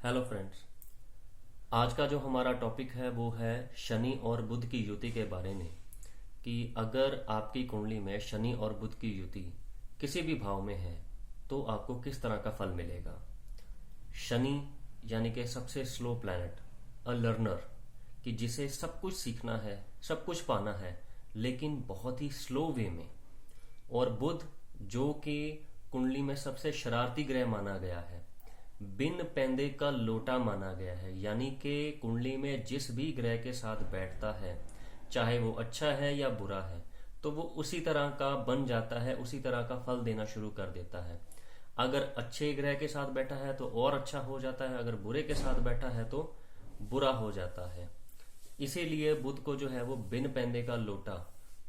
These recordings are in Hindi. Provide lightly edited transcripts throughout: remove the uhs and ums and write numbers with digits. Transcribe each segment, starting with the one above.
Hello friends. आज का जो हमारा टॉपिक है वो है शनि और बुध की युति के बारे में। कि अगर आपकी कुंडली में शनि और बुध की युति किसी भी भाव में है तो आपको किस तरह का फल मिलेगा। शनि यानी कि सबसे स्लो प्लैनेट, अ लर्नर, कि जिसे सब कुछ सीखना है, सब कुछ पाना है, लेकिन बहुत ही स्लो वे में। और बुध जो कि कुंडली में सबसे शरारती ग्रह माना गया है, बिन पैंदे का लोटा माना गया है, यानी कि कुंडली में जिस भी ग्रह के साथ बैठता है, चाहे वो अच्छा है या बुरा है, तो वो उसी तरह का बन जाता है, उसी तरह का फल देना शुरू कर देता है। अगर अच्छे ग्रह के साथ बैठा है तो और अच्छा हो जाता है, अगर बुरे के साथ बैठा है तो बुरा हो जाता है। इसीलिए बुध को जो है वो बिन पैंदे का लोटा,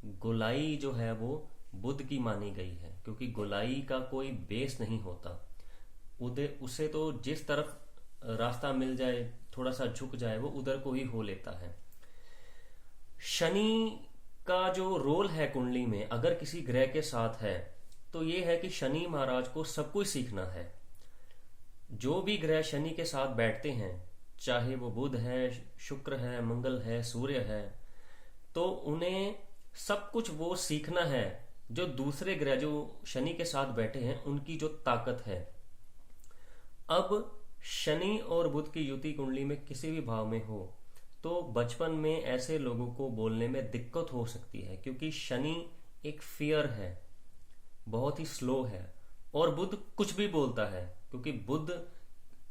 गोलाई जो है वो बुध की मानी गई है, क्योंकि गोलाई का कोई बेस नहीं होता। उधर उसे तो जिस तरफ रास्ता मिल जाए, थोड़ा सा झुक जाए, वो उधर को ही हो लेता है। शनि का जो रोल है कुंडली में अगर किसी ग्रह के साथ है तो ये है कि शनि महाराज को सब कुछ सीखना है। जो भी ग्रह शनि के साथ बैठते हैं, चाहे वो बुध है, शुक्र है, मंगल है, सूर्य है, तो उन्हें सब कुछ वो सीखना है जो दूसरे ग्रह जो शनि के साथ बैठे हैं उनकी जो ताकत है। अब शनि और बुध की युति कुंडली में किसी भी भाव में हो तो बचपन में ऐसे लोगों को बोलने में दिक्कत हो सकती है, क्योंकि शनि एक फियर है, बहुत ही स्लो है। और बुध कुछ भी बोलता है, क्योंकि बुध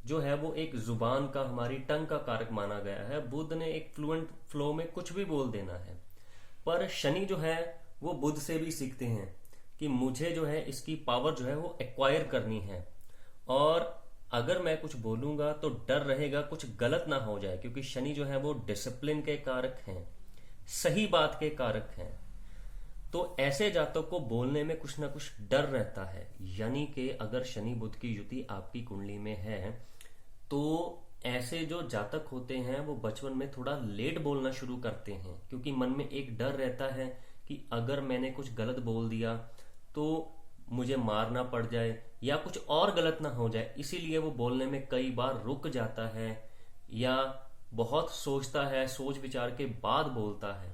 जो है वो एक जुबान का, हमारी टंग का कारक माना गया है। बुध ने एक फ्लुएंट फ्लो में कुछ भी बोल देना है। पर शनि जो है वो बुध से भी सीखते हैं कि मुझे जो है इसकी पावर जो है वो एक्वायर करनी है, और अगर मैं कुछ बोलूंगा तो डर रहेगा कुछ गलत ना हो जाए, क्योंकि शनि जो है वो डिसिप्लिन के कारक हैं, सही बात के कारक हैं। तो ऐसे जातक को बोलने में कुछ ना कुछ डर रहता है। यानी कि अगर शनि बुध की युति आपकी कुंडली में है तो ऐसे जो जातक होते हैं वो बचपन में थोड़ा लेट बोलना शुरू करते हैं, क्योंकि मन में एक डर रहता है कि अगर मैंने कुछ गलत बोल दिया तो मुझे मारना पड़ जाए या कुछ और गलत ना हो जाए। इसीलिए वो बोलने में कई बार रुक जाता है या बहुत सोचता है, सोच विचार के बाद बोलता है।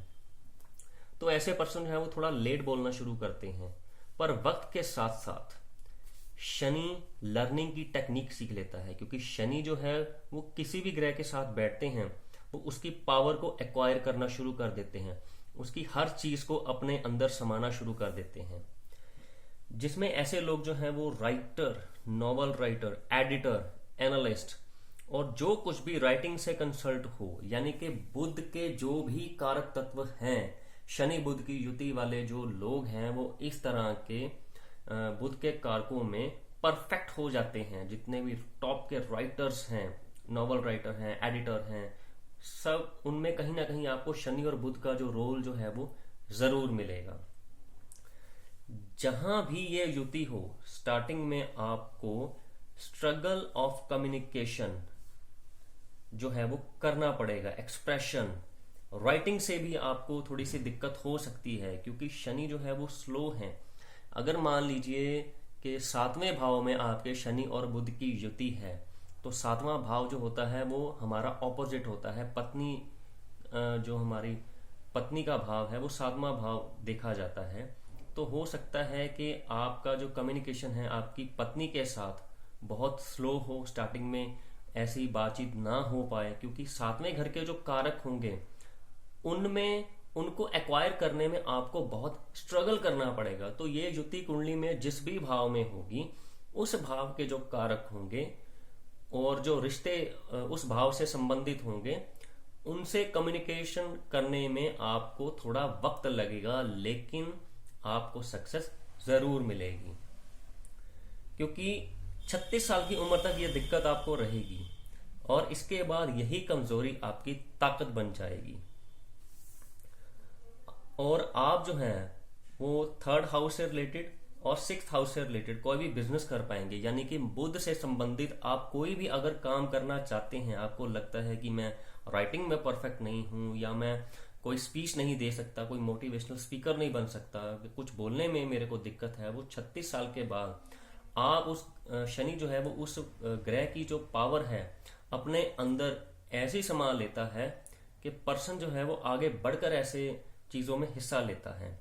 तो ऐसे पर्सन जो है वो थोड़ा लेट बोलना शुरू करते हैं। पर वक्त के साथ साथ शनि लर्निंग की टेक्निक सीख लेता है, क्योंकि शनि जो है वो किसी भी ग्रह के साथ बैठते हैं वो उसकी पावर को एक्वायर करना शुरू कर देते हैं, उसकी हर चीज को अपने अंदर समाना शुरू कर देते हैं। जिसमें ऐसे लोग जो हैं वो writer, novel writer, editor, analyst, और जो कुछ भी राइटिंग से कंसल्ट हो, यानी कि बुध के जो भी कारक तत्व हैं, शनि बुध की युति वाले जो लोग हैं वो इस तरह के बुध के कारकों में परफेक्ट हो जाते हैं। जितने भी टॉप के राइटर्स हैं, नॉवल राइटर हैं, एडिटर हैं, सब उनमें कहीं ना कहीं आपको शनि और बुध का जो रोल जो है वो जरूर मिलेगा। जहां भी ये युति हो, स्टार्टिंग में आपको स्ट्रगल ऑफ कम्युनिकेशन जो है वो करना पड़ेगा। एक्सप्रेशन, राइटिंग से भी आपको थोड़ी सी दिक्कत हो सकती है, क्योंकि शनि जो है वो स्लो है। अगर मान लीजिए कि सातवें भाव में आपके शनि और बुध की युति है तो सातवां भाव जो होता है वो हमारा ऑपोजिट होता है। पत्नी, जो हमारी पत्नी का भाव है वो सातवां भाव देखा जाता है। तो हो सकता है कि आपका जो कम्युनिकेशन है आपकी पत्नी के साथ बहुत स्लो हो, स्टार्टिंग में ऐसी बातचीत ना हो पाए, क्योंकि सातवें घर के जो कारक होंगे उनमें उनको एक्वायर करने में आपको बहुत स्ट्रगल करना पड़ेगा। तो ये युति कुंडली में जिस भी भाव में होगी, उस भाव के जो कारक होंगे और जो रिश्ते उस भाव से संबंधित होंगे, उनसे कम्युनिकेशन करने में आपको थोड़ा वक्त लगेगा, लेकिन आपको सक्सेस जरूर मिलेगी। क्योंकि 36 साल की उम्र तक ये दिक्कत आपको रहेगी और इसके बाद यही कमजोरी आपकी ताकत बन जाएगी। और आप जो है वो थर्ड हाउस से रिलेटेड और सिक्स्थ हाउस से रिलेटेड कोई भी बिजनेस कर पाएंगे। यानी कि बुध से संबंधित आप कोई भी अगर काम करना चाहते हैं, आपको लगता है कि मैं राइटिंग में परफेक्ट नहीं हूं, या मैं कोई स्पीच नहीं दे सकता, कोई मोटिवेशनल स्पीकर नहीं बन सकता, कुछ बोलने में मेरे को दिक्कत है, वो 36 साल के बाद आप उस शनि जो है वो उस ग्रह की जो पावर है अपने अंदर ऐसी समा लेता है कि पर्सन जो है वो आगे बढ़कर ऐसे चीजों में हिस्सा लेता है।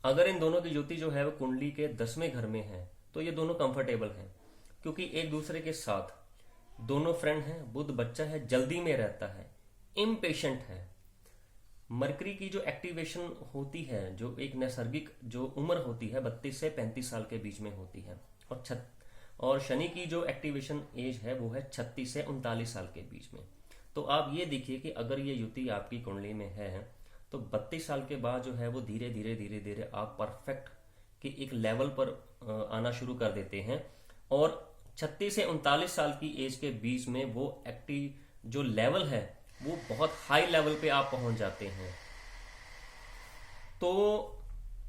अगर इन दोनों की ज्योति जो है वो कुंडली के 10वें घर में है तो ये दोनों कंफर्टेबल हैं, क्योंकि एक दूसरे के साथ दोनों फ्रेंड हैं। बुध बच्चा है, जल्दी में रहता है, इम्पेशेंट है। मरकरी की जो एक्टिवेशन होती है, जो एक नैसर्गिक जो उम्र होती है 32 से 35 साल के बीच में होती है, और शनि की जो एक्टिवेशन एज है वो है 36 से 39 साल के बीच में। तो आप ये देखिए कि अगर ये युति आपकी कुंडली में है तो 32 साल के बाद जो है वो धीरे धीरे धीरे धीरे आप परफेक्ट के एक लेवल पर आना शुरू कर देते हैं, और 36 से 39 साल की एज के बीच में वो एक्टिव जो लेवल है वो बहुत हाई लेवल पे आप पहुंच जाते हैं। तो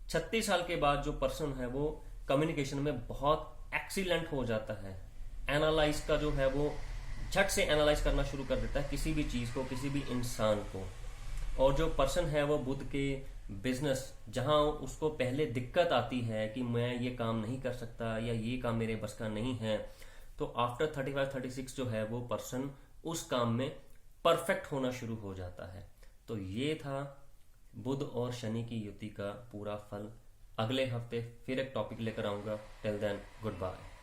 36 साल के बाद जो पर्सन है वो कम्युनिकेशन में बहुत एक्सीलेंट हो जाता है। एनालाइज का जो है वो झट से एनालाइज करना शुरू कर देता है किसी भी चीज को, किसी भी इंसान को। और जो पर्सन है वो बुध के बिजनेस, जहां उसको पहले दिक्कत आती है कि मैं ये काम नहीं कर सकता या ये काम मेरे बस का नहीं है, तो आफ्टर 35-36 जो है वो पर्सन उस काम में परफेक्ट होना शुरू हो जाता है। तो ये था बुध और शनि की युति का पूरा फल। अगले हफ्ते फिर एक टॉपिक लेकर आऊंगा। Till then, good bye.